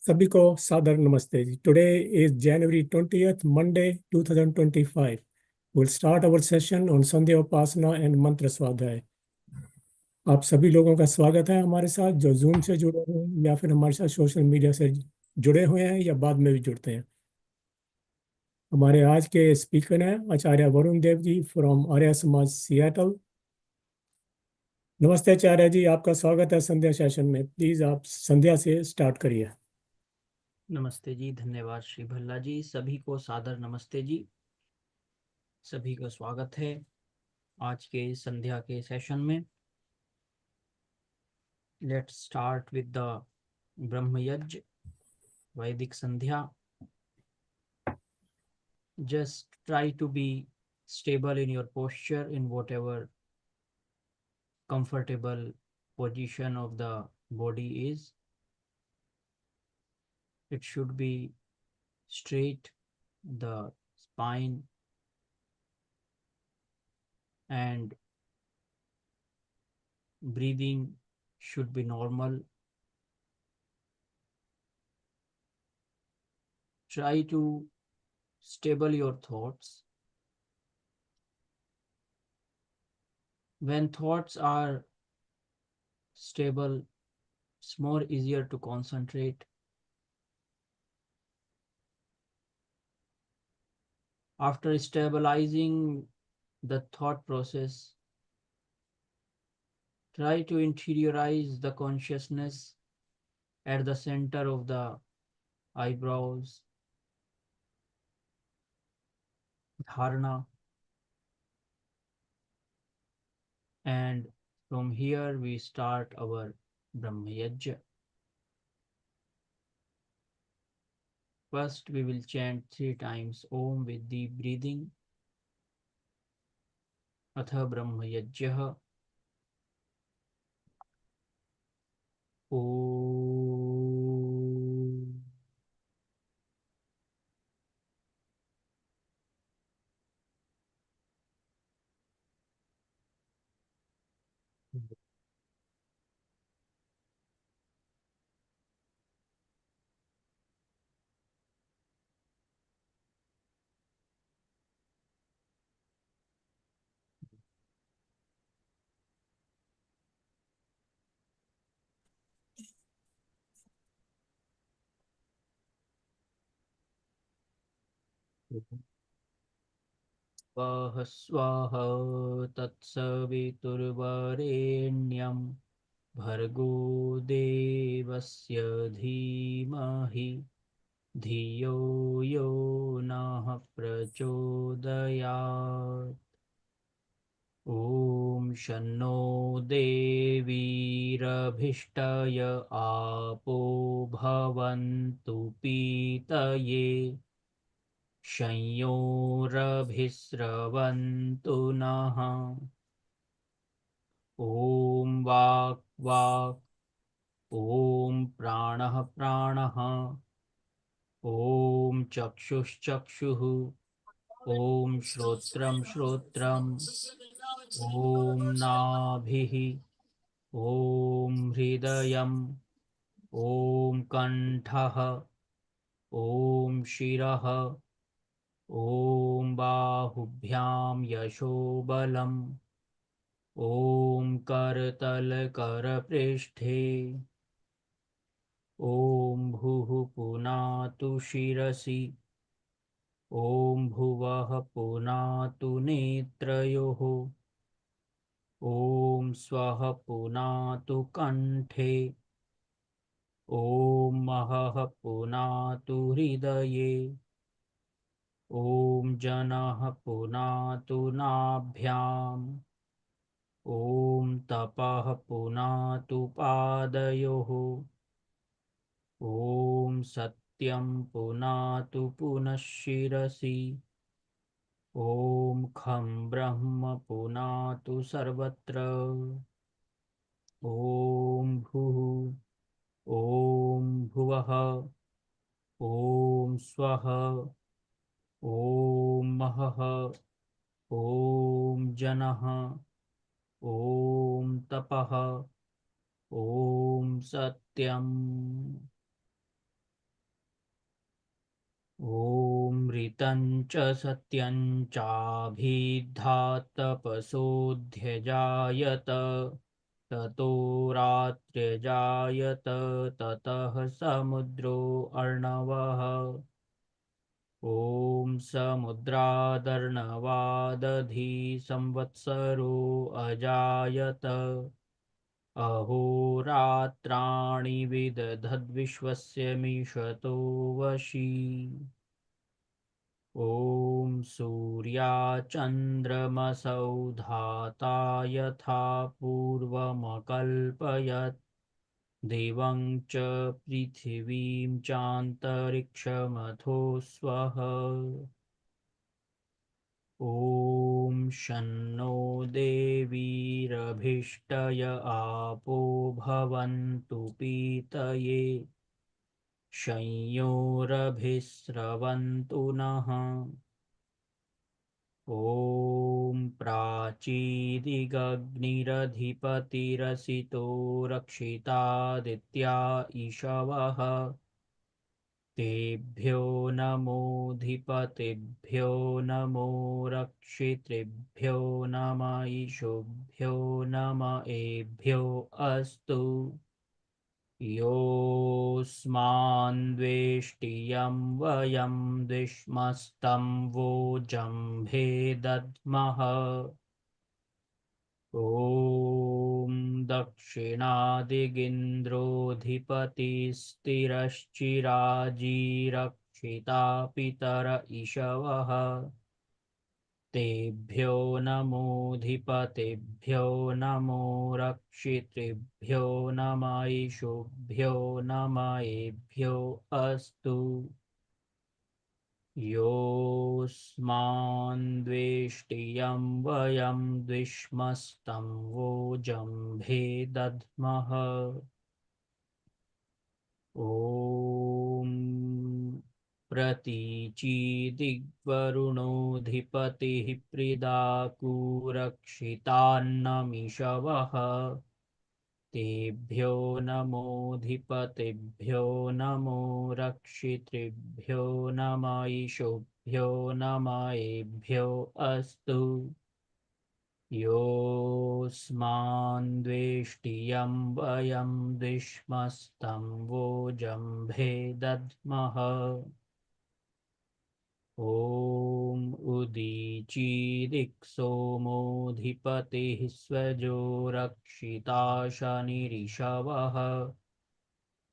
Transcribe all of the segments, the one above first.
सभी को सादर नमस्ते जी। Today is January 20th, Monday 2025. We'll start our session on Sandhya Upasana and Mantra Swadhyaya. आप सभी लोगों का स्वागत है हमारे साथ, जो जूम से जुड़े हुए हैं या फिर हमारे साथ सोशल मीडिया से जुड़े हुए हैं या बाद में भी जुड़ते हैं। हमारे आज के स्पीकर हैं आचार्य वरुण देव जी फ्रॉम आर्य समाज सियाटल। नमस्ते आचार्य जी, आपका स्वागत है संध्या सेशन में। प्लीज आप संध्या से स्टार्ट करिए। नमस्ते जी, धन्यवाद श्री भल्ला जी। सभी को सादर नमस्ते जी। सभी का स्वागत है आज के संध्या के सेशन में। लेट्स स्टार्ट विद द ब्रह्म यज्ञ वैदिक संध्या। Just try to be stable in your posture in whatever comfortable position of the body is. It should be straight, the spine, and breathing should be normal. Try to stable your thoughts. When thoughts are stable, it's more easier to concentrate. After stabilizing the thought process, try to interiorize the consciousness at the center of the eyebrows, dharana, and from here we start our Brahma Yajna. First we will chant 3 times Om with deep breathing. Atha Brahma Yajna. Om. स्वाहा स्वाहा तत्सवितुर्वरेण्यं भर्गो देवस्य धीमहि धियो यो नः प्रचोदयात्। ॐ शन्नो देवीरभिष्टय आपो भवन्तु पीतये संयोरभिस्रवन्तु नः। ॐ वाक् वाक्, ॐ प्राणः प्राणः, ॐ चक्षुश्चक्षुः, ॐ श्रोत्रं श्रोत्रम्, ॐ नाभिः, ॐ हृदयम्, ॐ कण्ठः, ॐ शिरः, ॐ बाहुभ्यां यशोबलम्, ॐ करतलकरपृष्ठे, ॐ भुः पुनातु शिरसि, ॐ भुवः पुनातु नेत्रयोः, ॐ स्वः पुनातु कण्ठे, ॐ महः पुनातु हृदये, ॐ जनः पुनातु नाभ्याम्, ॐ तपः पुनातु पादयोः, ॐ सत्यं पुनातु पुनः शिरसि, ॐ खं ब्रह्म पुनातु सर्वत्र, ॐ भुः, ॐ भुवः, ॐ स्वः, ॐ महः, ॐ जनः, ॐ तपः, ॐ सत्यम्। ॐ ऋतं च सत्यं चाभिधात्तपसोऽध्यजायत ततो रात्र्यजायत ततः समुद्रो अर्णवः ॐ समुद्रादर्णवादधी संवत्सरो अजायत अहोरात्राणि विदधद्विश्वस्य मिषतो वशी ॐ सूर्याचन्द्रमसौ धाता यथा पूर्वमकल्पयत् देवं च पृथिवीं चान्तरिक्षमथो स्वः ॐ शन्नो देवीरभिष्टय आपो भवन्तु पीतये संयोरभिस्रवन्तु नः ॐ प्राचीदिगग्निरधिपतिरसितो रक्षितादित्या ईशवः तेभ्यो नमोऽधिपतिभ्यो नमो रक्षितृभ्यो नम ईशुभ्यो नम एभ्यो अस्तु योऽस्मान्द्वेष्टियं वयं द्विष्मस्तं वोजम्भे दद्मः ॐ दक्षिणादिगिन्द्रोऽधिपतिस्थिरश्चिराजीरक्षिता पितर इषवः तेभ्यो नमोऽधिपतिभ्यो नमो रक्षितृभ्यो नम ईशुभ्यो नम एभ्यो अस्तु योऽस्मान्द्वेष्टियं वयं द्विष्मस्तं वोजम्भे दद्मः ॐ प्रतीचीदिग्वरुणोऽधिपतिः प्रीदाकुरक्षितान्नमिषवः तेभ्यो नमोऽधिपतिभ्यो नमो रक्षितृभ्यो नम ईशुभ्यो नम एभ्यो अस्तु योऽस्मान्द्वेष्टियं वयं द्विष्मस्तं वोजम्भे दद्मः ॐ उदीचीदिक्सोमोऽधिपतिः स्वजो रक्षिता शनिरिषवः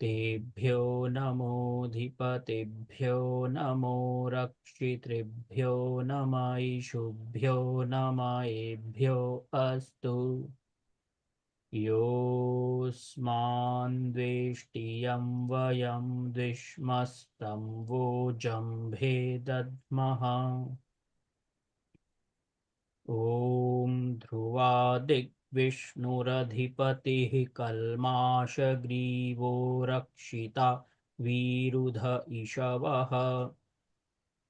तेभ्यो नमोऽधिपतिभ्यो नमो रक्षितृभ्यो नम ईशुभ्यो नम एभ्यो अस्तु योऽस्मान्द्वेष्टियं वयं द्विष्मस्तं वोजम्भे दद्मः ॐ ध्रुवादिग्विष्णुरधिपतिः कल्माषग्रीवो रक्षिता वीरुध इषवः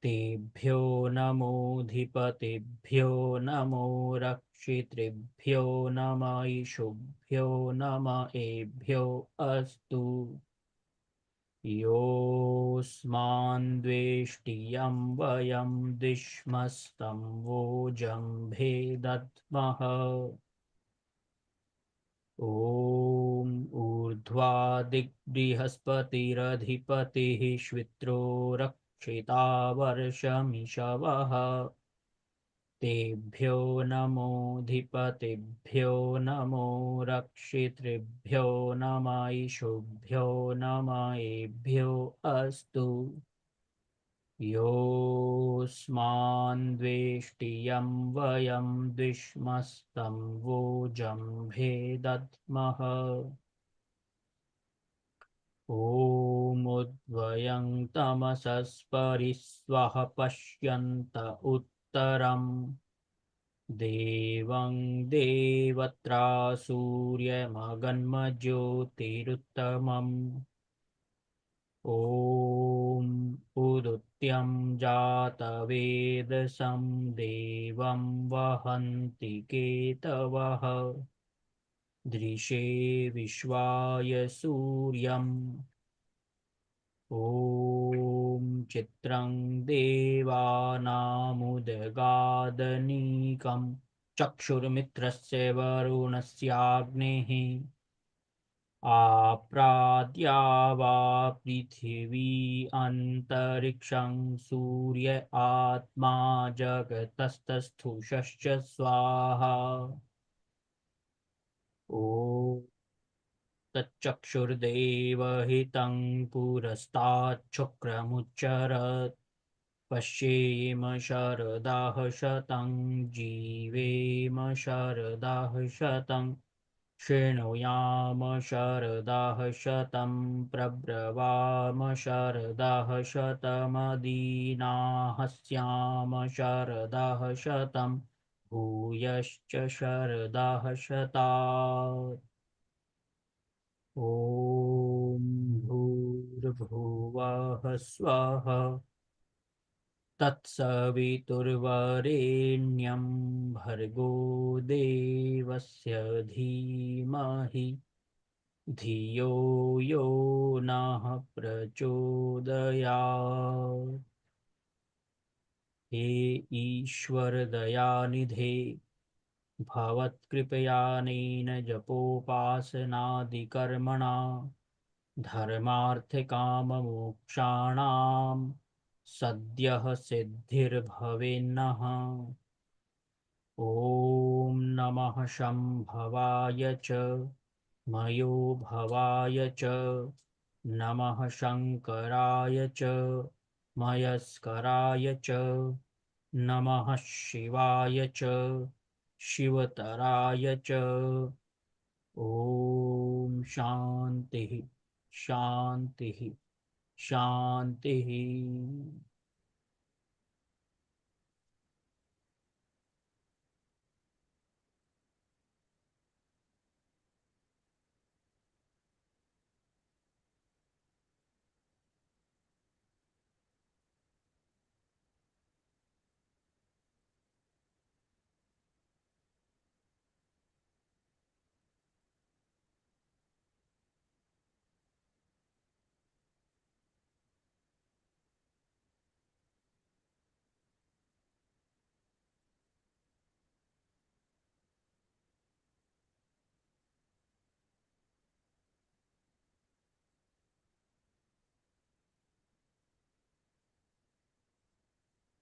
तेभ्यो नमोऽधिपतिभ्यो नमो रक्षितृभ्यो नम ईशुभ्यो नम एभ्यो अस्तु योऽस्मान्द्वेष्टियं वयं द्विष्मस्तं वोजम्भे दद्मः ॐ ऊर्ध्वादिग्बृहस्पतिरधिपतिः श्वित्रो रक्षिता वर्षमिषवः तेभ्यो नमोऽधिपतिभ्यो नमो रक्षितृभ्यो नम ईशुभ्यो नम एभ्यो अस्तु योऽस्मान्द्वेष्टियं वयं द्विष्मस्तं वोजम्भे दद्मः ॐ उद्वयं तमसस्परिस्वः पश्यन्त उत्तरम् देवं देवत्रा सूर्यमगन्मज्योतिरुत्तमम् ॐ उदुत्यं जातवेदसं देवं वहन्ति केतवः दृशे विश्वाय सूर्यम् ॐ चित्रं देवानामुदगादनीकं चक्षुर्मित्रस्य वरुणस्याग्नेः आप्राद्या वा पृथिवी अन्तरिक्षं सूर्य आत्मा जगतस्तस्थुषश्च स्वाहा ॐ तच्चक्षुर्देवहितं पुरस्ताच्छुक्रमुच्चरत् पश्येम शरदाः शतं जीवेम शरदाः शतं शृणुयाम शरदाः शतं प्रब्रवाम शरदाः शतमदीनाहस्याम शरदाः शतं भूयश्च शरदाः शतात् ॐ भूर्भुवः स्वः तत्सवितुर्वरेण्यं भर्गो देवस्य धीमहि धियो यो नः प्रचोदयात् हे ईश्वर दयानिधे भवत्कृपयानेन जपोपासनादिकर्मणा धर्मार्थकाममोक्षाणां सद्यः सिद्धिर्भवेन्नः ॐ नमः शम्भवाय च मयो भवाय च नमः शङ्कराय च मयस्कराय च नमः शिवाय च शिवतराय च ॐ शान्तिः शान्तिः शान्तिः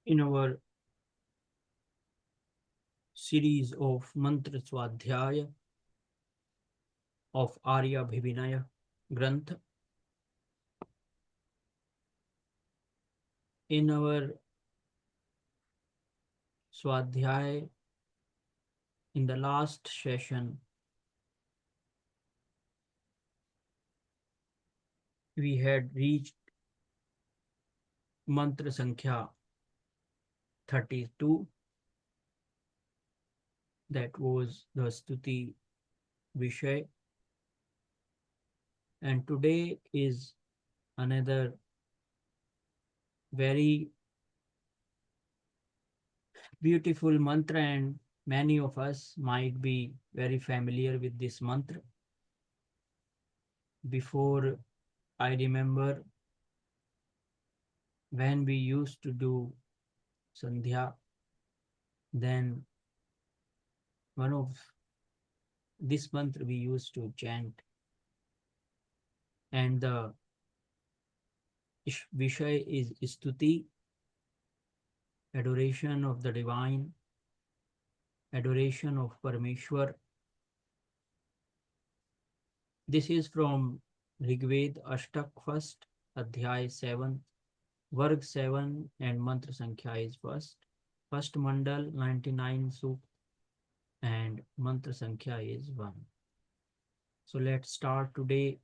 In our series of mantra Swadhyaya of Aaryabhivinaya Granth, in our Swadhyaya, in the last session, we had reached mantra Sankhya 32. That was the Stuti Vishay. And today is another very beautiful mantra, and many of us might be very familiar with this mantra. Before, I remember when we used to do Sandhya, then one of this mantra we used to chant, and the Vishay is Stuti, adoration of the divine, adoration of Parameshwar. This is from Rigveda Ashtak 1st, Adhyay 7, Varg 7, and Mantra Sankhya is first Mandal 99 Suk, and Mantra Sankhya is 1. So let's start today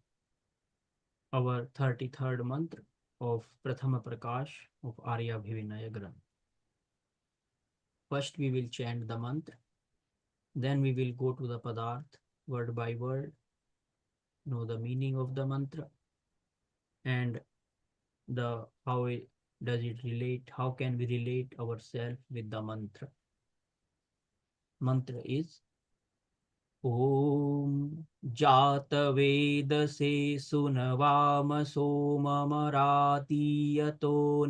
our 33rd mantra of Prathama Prakash of Aaryabhivinaya Granth. First we will chant the mantra, then we will go to the Padarth word by word, know the meaning of the mantra, and the does it relate, how can we relate ourselves with the mantra. Mantra is Om JAATAVEDASE SUNAVAAMA SOMAMARAATEEYATO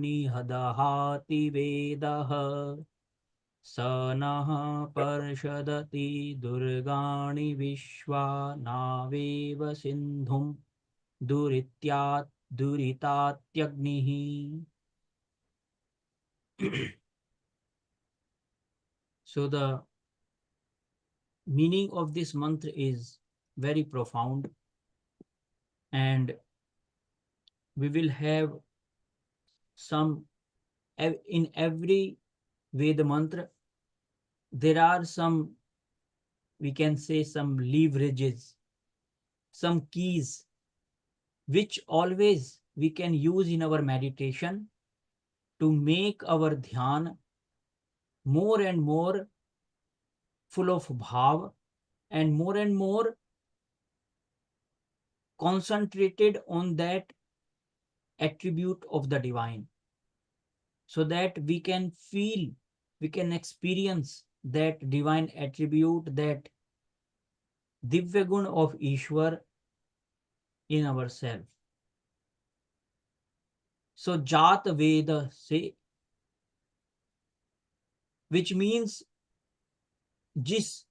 DAHAATI VEDAH SANAH PARSHADATI DURGAANI VISHVAA NAAVEVA SINDHUH DURITAATYagnih. So the meaning of this mantra is very profound, and we will have some in every Veda mantra. There are some, we can say, some leverages, some keys, which always we can use in our meditation to make our dhyan more and more full of bhav and more concentrated on that attribute of the divine, so that we can feel, we can experience that divine attribute, that Divya Gun of Ishwar in ourselves. So JAATAVEDASE, which means जिस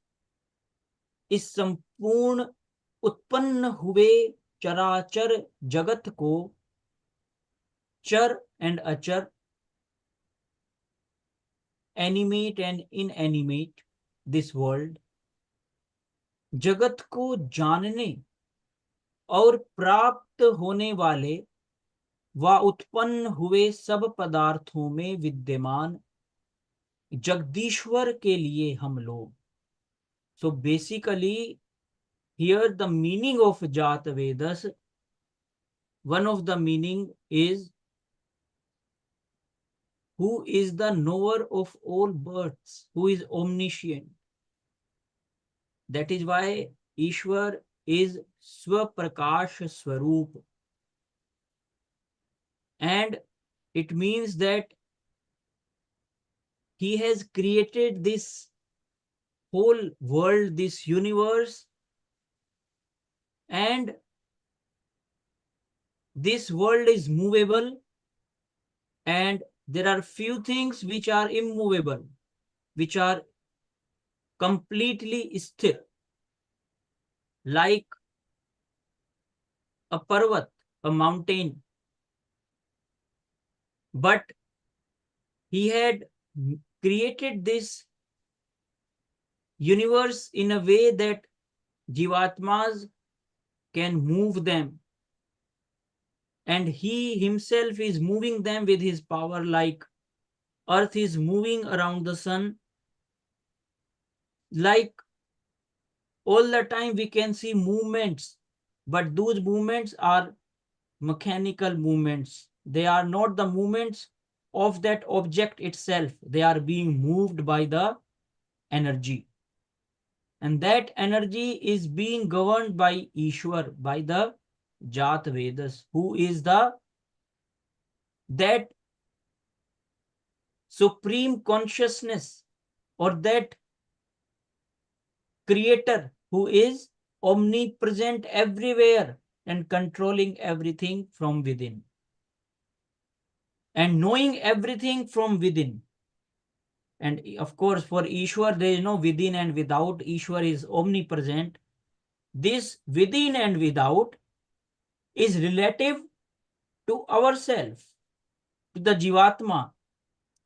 इस संपूर्ण उत्पन्न हुए चराचर जगत को, चर and अचर, animate and inanimate, this world, जगत को जानने और प्राप्त होने वाले व उत्पन्न हुए सब पदार्थों में विद्यमान जगदीश्वर के लिए हम लोग. So basically, here the meaning of JAATAVEDAS, one of the meaning is who is the knower of all births, who is omniscient. That is why Ishwar is Swaprakash Swaroop. And it means that he has created this whole world, this universe, and this world is movable, and there are few things which are immovable, which are completely still, like a parvat, a mountain. But he had created this universe in a way that Jivatmas can move them, and he himself is moving them with his power, like earth is moving around the sun. Like all the time we can see movements, but those movements are mechanical movements. They are not the movements of that object itself. They are being moved by the energy. And that energy is being governed by Ishwar, by the JAATAVEDAS, who is that supreme consciousness, or that creator who is omnipresent everywhere and controlling everything from within. And knowing everything from within. And of course, for Ishwar, there is no within and without. Ishwar is omnipresent. This within and without is relative to ourselves, to the Jivatma,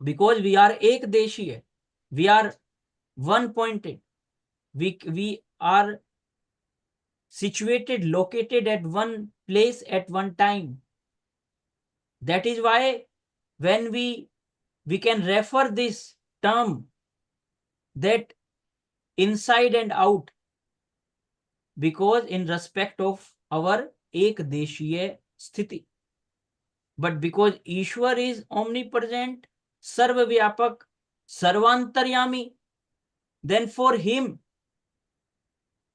because we are ekdeshiya. We are one-pointed. We are situated, located at one place at one time. That is why when we can refer this term that inside and out, because in respect of our ekdeshiya sthiti. But because Ishwar is omnipresent, sarvavyapak, sarvantaryami, then for him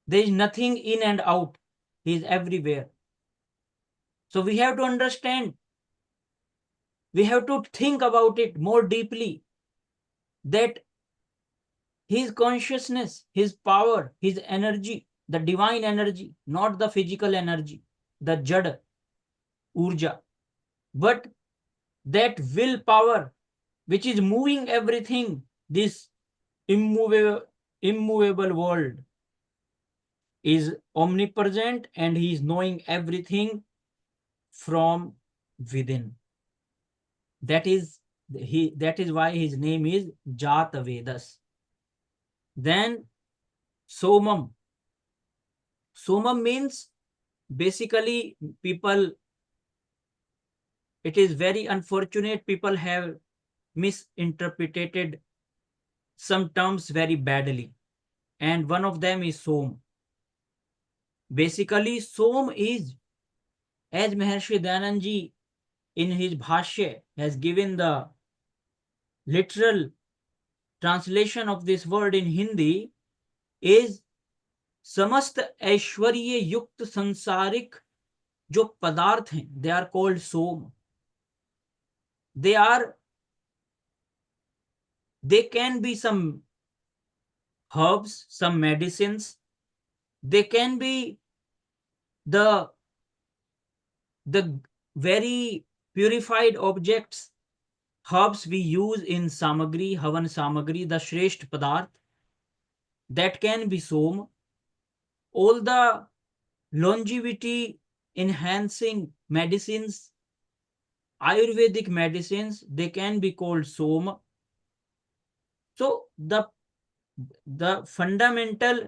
there is nothing in and out. He is everywhere. So we have to understand, we have to think about it more deeply, that his consciousness, his power, his energy, the divine energy, not the physical energy, the jad, urja, but that willpower which is moving everything, this immovable world, is omnipresent and he is knowing everything from within. That is why his name is JAATAVEDASE. Then Somam. Somam means basically people, it is very unfortunate, people have misinterpreted some terms very badly, and one of them is Som. Basically, Som is, as Maharshi Dayanand Ji in his Bhashya has given the literal translation of this word in Hindi, is समस्त ऐश्वर्य युक्त संसारिक जो पदार्थ हैं, they are called Som. They can be some herbs, some medicines, they can be the very purified objects, herbs we use in samagri, havan samagri, the shresht padarth, that can be som. All the longevity enhancing medicines, Ayurvedic medicines, they can be called som. So the fundamental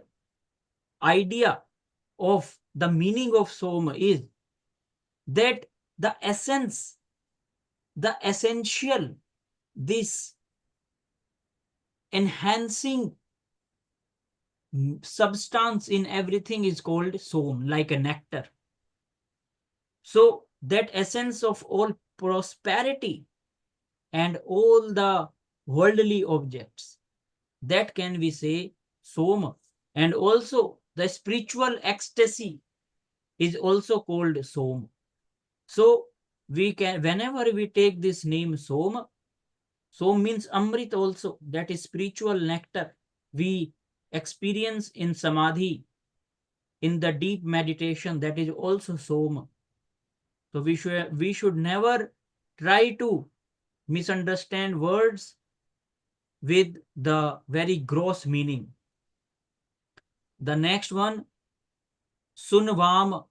idea of the meaning of som is that the essence, the essential, this enhancing substance in everything is called som, like a nectar. So that essence of all prosperity and all the worldly objects, that can we say soma. And also the spiritual ecstasy is also called som. So we can, whenever we take this name som, som means amrit also, that is spiritual nectar we experience in samadhi, in the deep meditation, that is also som. So we should never try to misunderstand words with the very gross meaning. The next one, SUNAVAAMA.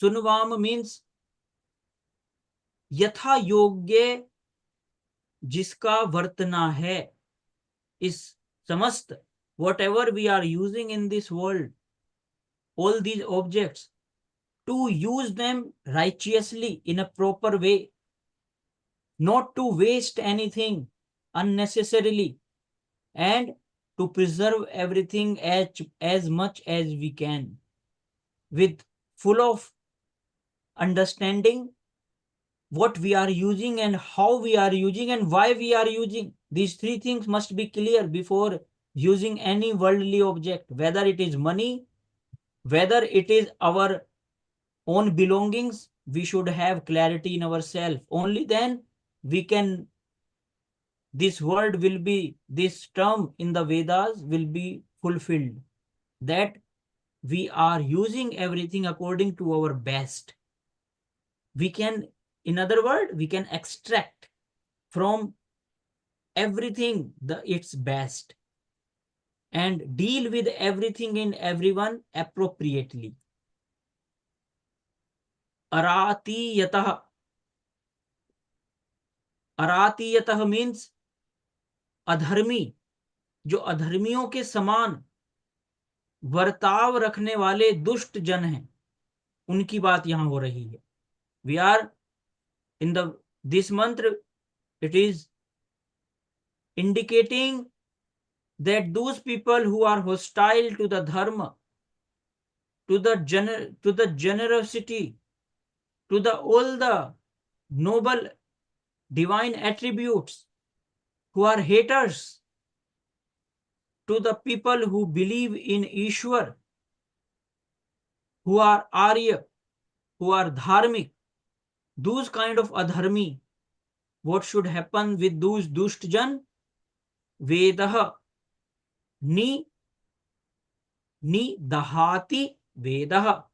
SUNAVAAMA means यथा योग्य जिसका वर्तना है. इस समस्त, whatever we are using in this world, all these objects, to use them righteously in a proper way, not to waste anything unnecessarily, and to preserve everything as much as we can, with full of understanding what we are using and how we are using and why we are using. These three things must be clear before using any worldly object, whether it is money, whether it is our own belongings. We should have clarity in ourselves. Only then we can, this word will be, this term in the Vedas will be fulfilled, that we are using everything according to our best. We can, in other words, we can extract from everything its best and deal with everything and everyone appropriately. Aratiyatah. Aratiyatah means अधर्मी, जो अधर्मियों के समान वर्ताव रखने वाले दुष्ट जन हैं, उनकी बात यहां हो रही है. We are in this mantra, it is indicating that those people who are hostile to the dharma, to the generosity, to all the noble divine attributes, who are haters to the people who believe in Ishwar, who are Arya, who are dharmik, those kind of adharmi, what should happen with those dushtjan? VEDAH, Ni Dahati VEDAH.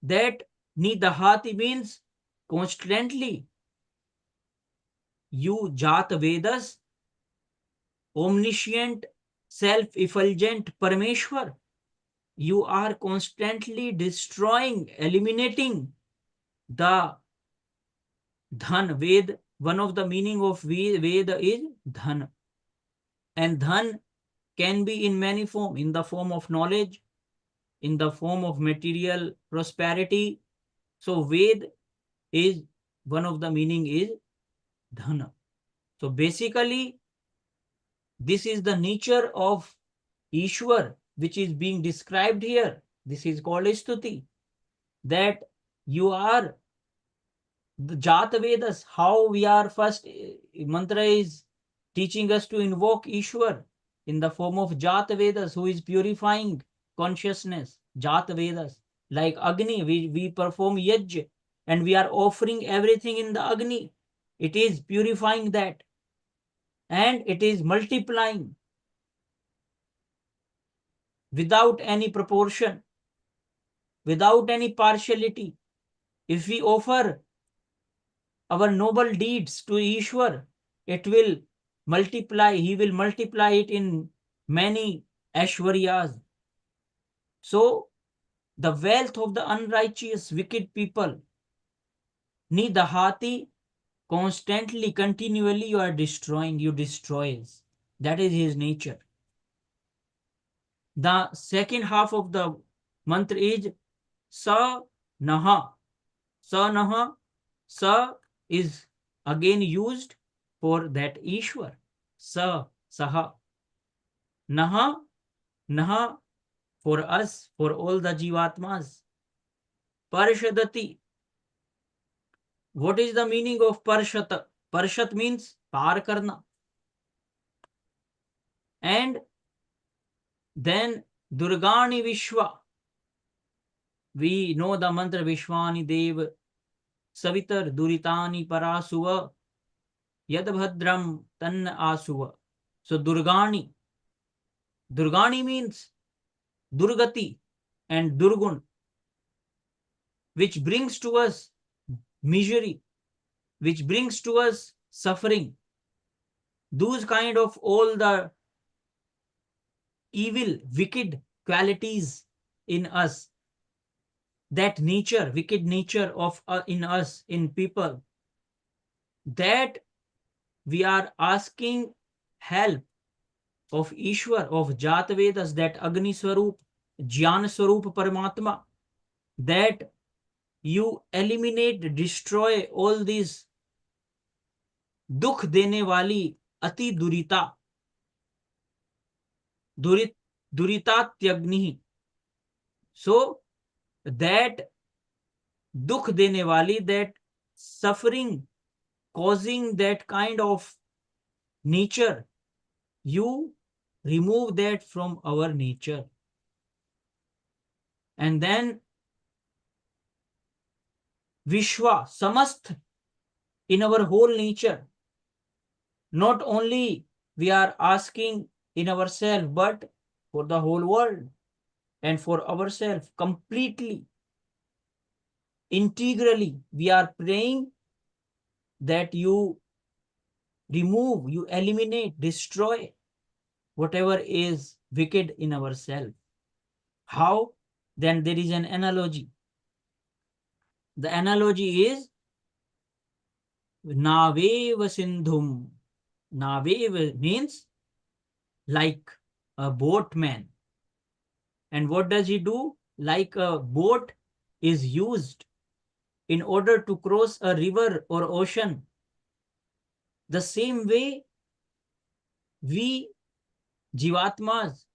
That Ni Dahati means constantly. You JAATAVEDASE, omniscient, self-effulgent Parameshwar, you are constantly destroying, eliminating the dhan. Ved, one of the meaning of Veda is dhan. And dhan can be in many forms, in the form of knowledge, in the form of material prosperity. So Ved is, one of the meaning is dhan. So basically, this is the nature of Ishwar, which is being described here. This is called Stuti. That you are the JAATAVEDAS, how we are first, mantra is teaching us to invoke Ishwar in the form of JAATAVEDAS, who is purifying consciousness. JAATAVEDAS, like Agni, we perform Yajna and we are offering everything in the Agni. It is purifying that and it is multiplying without any proportion, without any partiality. If we offer our noble deeds to Ishwar, it will multiply. He will multiply it in many Aishwaryas. So, the wealth of the unrighteous, wicked people, Ni Dahati, constantly, continually you are destroying, you destroys. That is his nature. The second half of the mantra is Sa Naha. Sa Naha. Sa is again used for that Ishwar. Sa, Saha. Naha, Naha for us, for all the Jivatmas. Parshadati. What is the meaning of Parshat? Parshat means par karna. And then Durgani Vishva. We know the mantra Vishwani Dev Savitar Duritani Parasuva Yadbhadram Tanna Asuva. So Durgani. Durgani means Durgati and Durgun, which brings to us misery, which brings to us suffering. Those kind of all the evil, wicked qualities in us, that nature, wicked nature of in us, in people, that we are asking help of Ishwar, of JAATAVEDAS, that Agni Swarup, Jnana Swarup Paramatma, that you eliminate, destroy all these dukh dene wali ati durita, Duritatyagnihi. So that dukh dene wali, that suffering causing that kind of nature, you remove that from our nature. And then Vishva, samast, in our whole nature. Not only we are asking in ourselves, but for the whole world and for ourselves completely, integrally, we are praying that you remove, you eliminate, destroy whatever is wicked in ourselves. How? Then there is an analogy. The analogy is NAAVEVA SINDHUH. NAAVEVA means like a boatman. And what does he do? Like a boat is used in order to cross a river or ocean. The same way, we Jivatmas,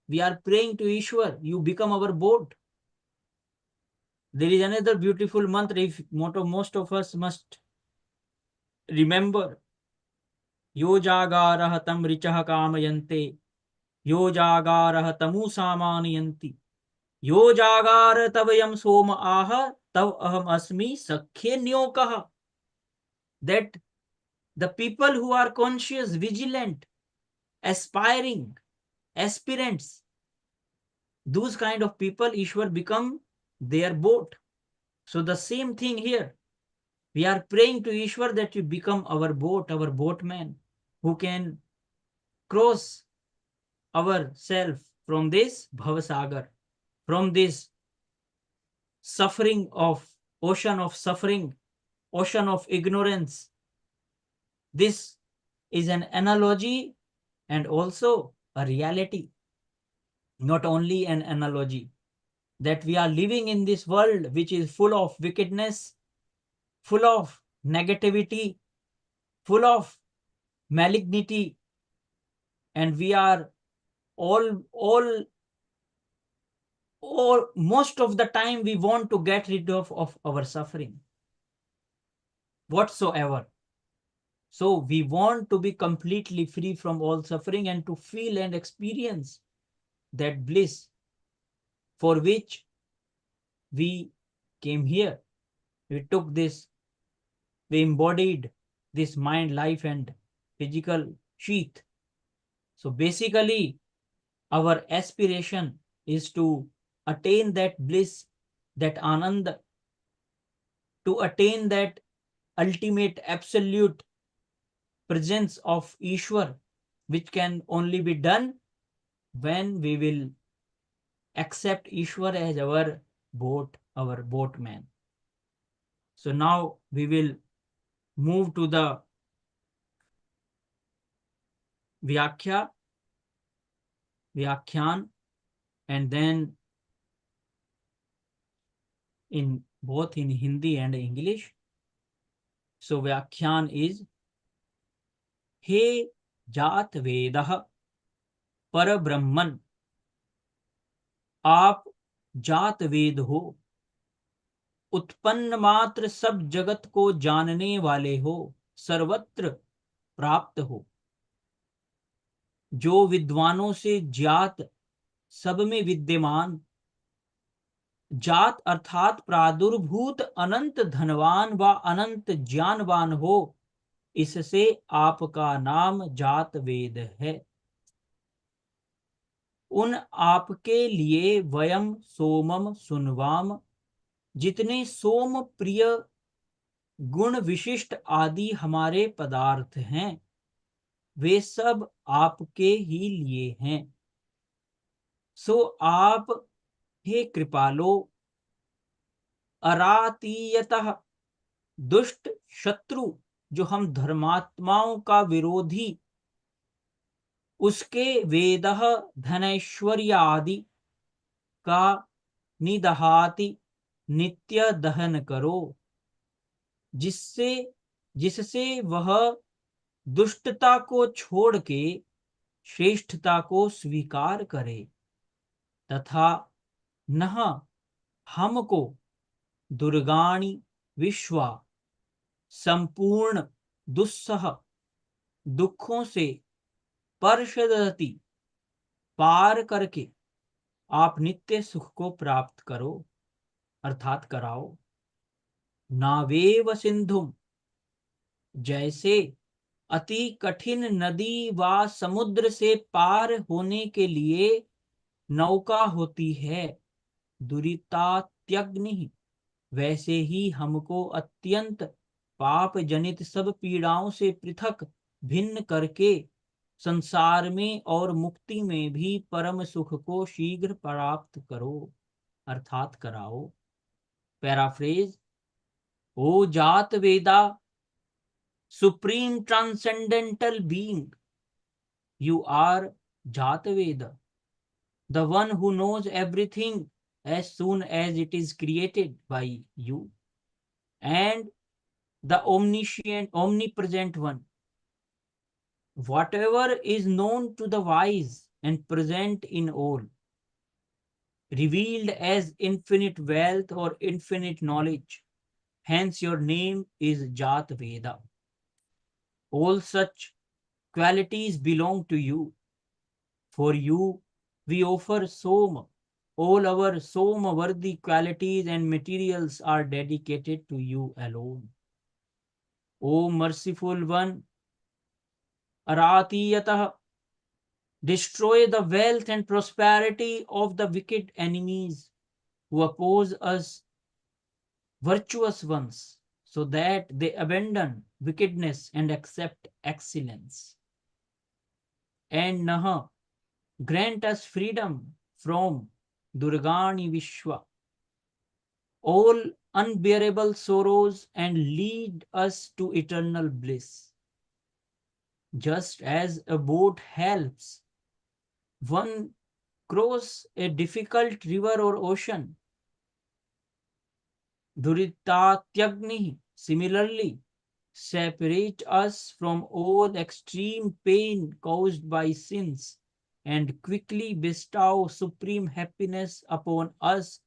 we are praying to Ishwar, you become our boat. There is another beautiful mantra, if most of us must remember. Yo jagarah tam richah kamayante, yo jagarah tamu samaniyanti, yo jagar tavayam soma aha, tav aham asmi sakhye nyokaha. That the people who are conscious, vigilant, aspiring, aspirants, those kind of people, Ishwar become their boat. So the same thing here. We are praying to Ishwar that you become our boatman, who can cross ourself from this bhavasagar, from this suffering of ocean of suffering, ocean of ignorance. This is an analogy and also a reality, not only an analogy, that we are living in this world which is full of wickedness, full of negativity, full of malignity, and we are all or most of the time we want to get rid of our suffering whatsoever. So we want to be completely free from all suffering and to feel and experience that bliss for which we came here. We took this, we embodied this mind, life, and physical sheath. So basically, our aspiration is to attain that bliss, that anand, to attain that ultimate absolute presence of Ishwar, which can only be done when we will accept Ishwar as our boat, our boatman. So now we will move to the Vyakhya, Vyakhyan, and then in both in Hindi and English. So Vyakhyan is He जात वेदः पर ब्रह्मन, आप जात वेद हो, उत्पन्न मात्र सब जगत को जानने वाले हो, सर्वत्र प्राप्त हो, जो विद्वानों से ज्ञात सब में विद्यमान, जात अर्थात प्रादुर्भूत अनंत धनवान व अनंत ज्ञानवान हो, इससे आपका नाम जात वेद है। उन आपके लिए वयम सोमम सुनवाम, जितने सोम प्रिय गुण विशिष्ट आदि हमारे पदार्थ हैं, वे सब आपके ही लिए हैं। सो आप हे कृपालो, अरातीयतः दुष्ट शत्रु, जो हम धर्मात्माओं का विरोधी, उसके वेदः धनैश्वर्य आदि का निदहाति नित्य दहन करो, जिससे वह दुष्टता को छोड़ के श्रेष्ठता को स्वीकार करे, तथा नह हमको दुर्गाणि विश्वा संपूर्ण दुस्सह दुखों से पर्षदति पार करके आप नित्य सुख को प्राप्त करो, अर्थात कराओ। नावेव सिंधुम, जैसे अति कठिन नदी व समुद्र से पार होने के लिए नौका होती है, दुरितात्यग्निः, वैसे ही हमको अत्यंत पाप जनित सब पीड़ाओं से पृथक भिन्न करके संसार में और मुक्ति में भी परम सुख को शीघ्र प्राप्त करो, अर्थात कराओ। पैराफ्रेज, ओ जात वेदा, supreme transcendental being, you are JAATAVEDA, the one who knows everything as soon as it is created by you, and the omniscient, omnipresent one. Whatever is known to the wise and present in all, revealed as infinite wealth or infinite knowledge, hence your name is JAATAVEDA. All such qualities belong to you. For you, we offer Soma. All our Soma-worthy qualities and materials are dedicated to you alone. O merciful one, Aratiyatah, destroy the wealth and prosperity of the wicked enemies who oppose us, virtuous ones, so that they abandon wickedness and accept excellence. And Naha, grant us freedom from Durgani Vishva, all unbearable sorrows, and lead us to eternal bliss. Just as a boat helps one cross a difficult river or ocean, Duritatyagnih similarly separate us from all extreme pain caused by sins and quickly bestow supreme happiness upon us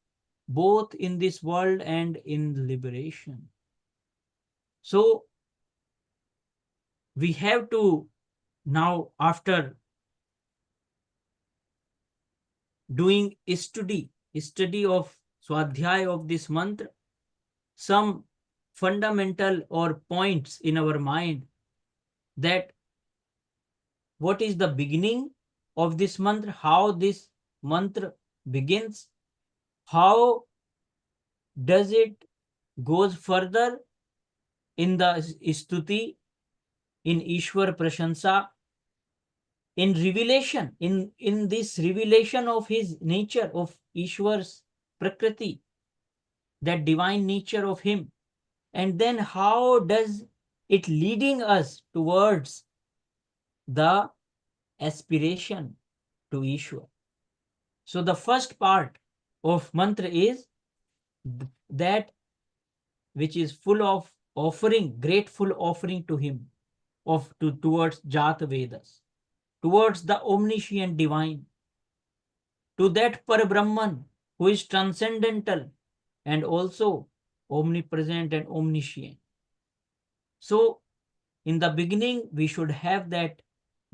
both in this world and in liberation. So we have to now, after doing study of Swadhyaya of this mantra, some fundamental or points in our mind, that what is the beginning of this mantra, how this mantra begins, how does it goes further in the stuti, in Ishwar Prashansa, in revelation, in this revelation of his nature, of Ishwar's Prakriti, that divine nature of him. And then how does it leading us towards the aspiration to Ishwar. So the first part of mantra is that which is full of offering, grateful offering to him, towards JAATAVEDASE, towards the omniscient divine, to that Parabrahman who is transcendental and also omnipresent and omniscient. So in the beginning, we should have that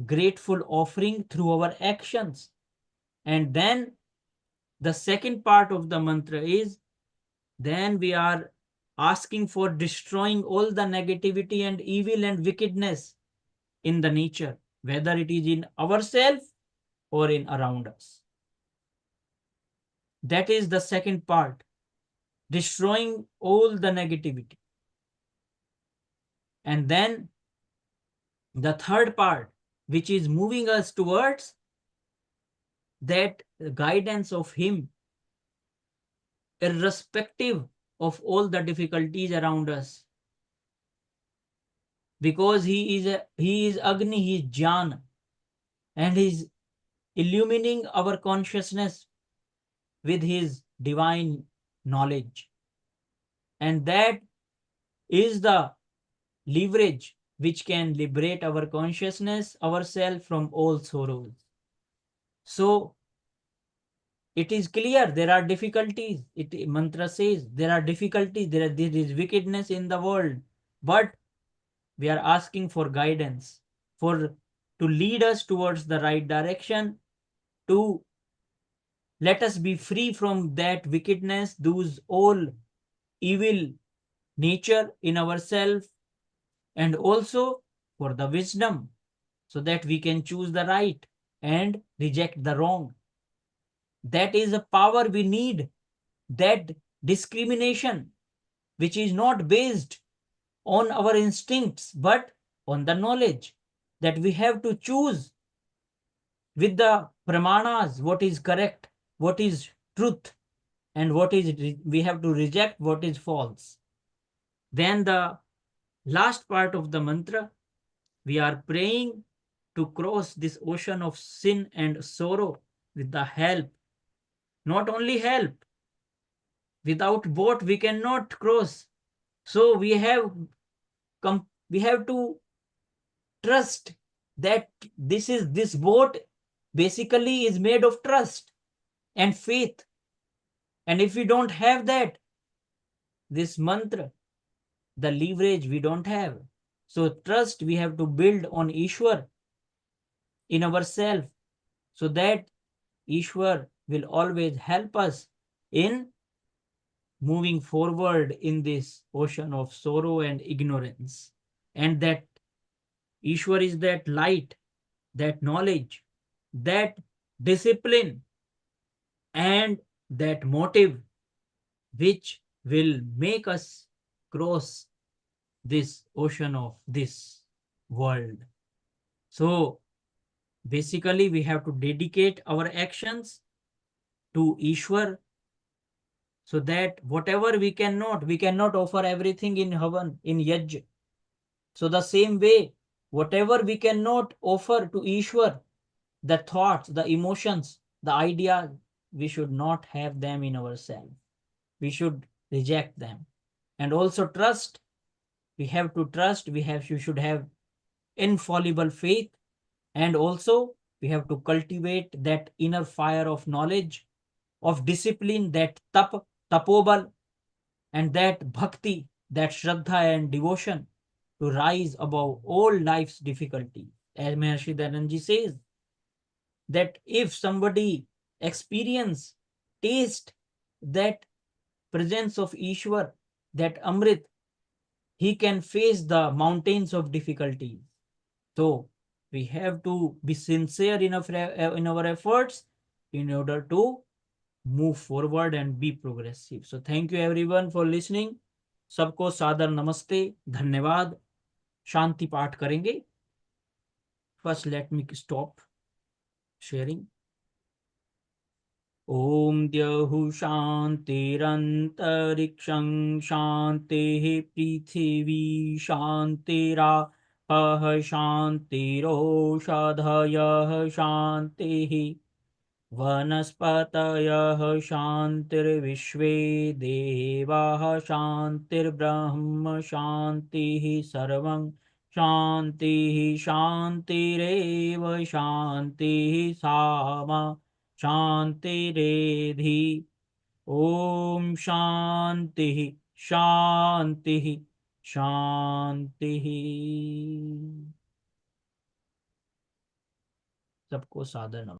grateful offering through our actions. And then the second part of the mantra is, then we are asking for destroying all the negativity and evil and wickedness in the nature, whether it is in ourselves or in around us. That is the second part, destroying all the negativity. And then the third part, which is moving us towards that guidance of him, irrespective of all the difficulties around us. Because he is Agni, he is Jnana, and he is illumining our consciousness with his divine knowledge. And that is the leverage which can liberate our consciousness, ourselves, from all sorrows. So it is clear there are difficulties. Mantra says there are difficulties, there is wickedness in the world, but we are asking for guidance, to lead us towards the right direction, to let us be free from that wickedness, those all evil nature in ourselves, and also for the wisdom, so that we can choose the right and reject the wrong. That is the power we need, that discrimination, which is not based on our instincts, but on the knowledge, that we have to choose with the pramanas what is correct, what is truth, and what is we have to reject what is false. Then the last part of the mantra, we are praying to cross this ocean of sin and sorrow with the help, not only help, without boat we cannot cross. So we have to trust that this boat basically is made of trust and faith. And if we don't have that, this mantra, the leverage we don't have. So trust we have to build on Ishwar in ourselves, so that Ishwar will always help us in moving forward in this ocean of sorrow and ignorance. And that Ishwar is that light, that knowledge, that discipline and that motive which will make us cross this ocean of this world. So basically, we have to dedicate our actions to Ishwar, so that whatever we cannot offer everything in Havan, in Yaj. So the same way, whatever we cannot offer to Ishwar, the thoughts, the emotions, the ideas, we should not have them in ourselves. We should reject them. And also trust. We have to trust. You should have infallible faith. And also we have to cultivate that inner fire of knowledge, of discipline, that tapobal, and that bhakti, that shraddha and devotion to rise above all life's difficulty. As Maharshi Dayanand says, that if somebody experience, taste that presence of Ishwar, that Amrit, he can face the mountains of difficulties. So we have to be sincere in our efforts in order to move forward and be progressive. So thank you everyone for listening. सबको सादर नमस्ते, धन्यवाद. शांति पाठ करेंगे. First let me stop sharing. ओम द्यौः शान्तिरन्तरिक्षं शान्तिः पृथिवी शान्तिरापः शान्तिरोषधयः शान्तिः वनस्पतयः शान्तिर्विश्वे देवाः शान्तिर्ब्रह्म शान्तिः सर्वं शान्तिः शान्तिरेव शान्तिः सामा शान्तिरेधि. ओम शान्तिः शान्तिः शान्तिः. सबको सादर नमस्कार.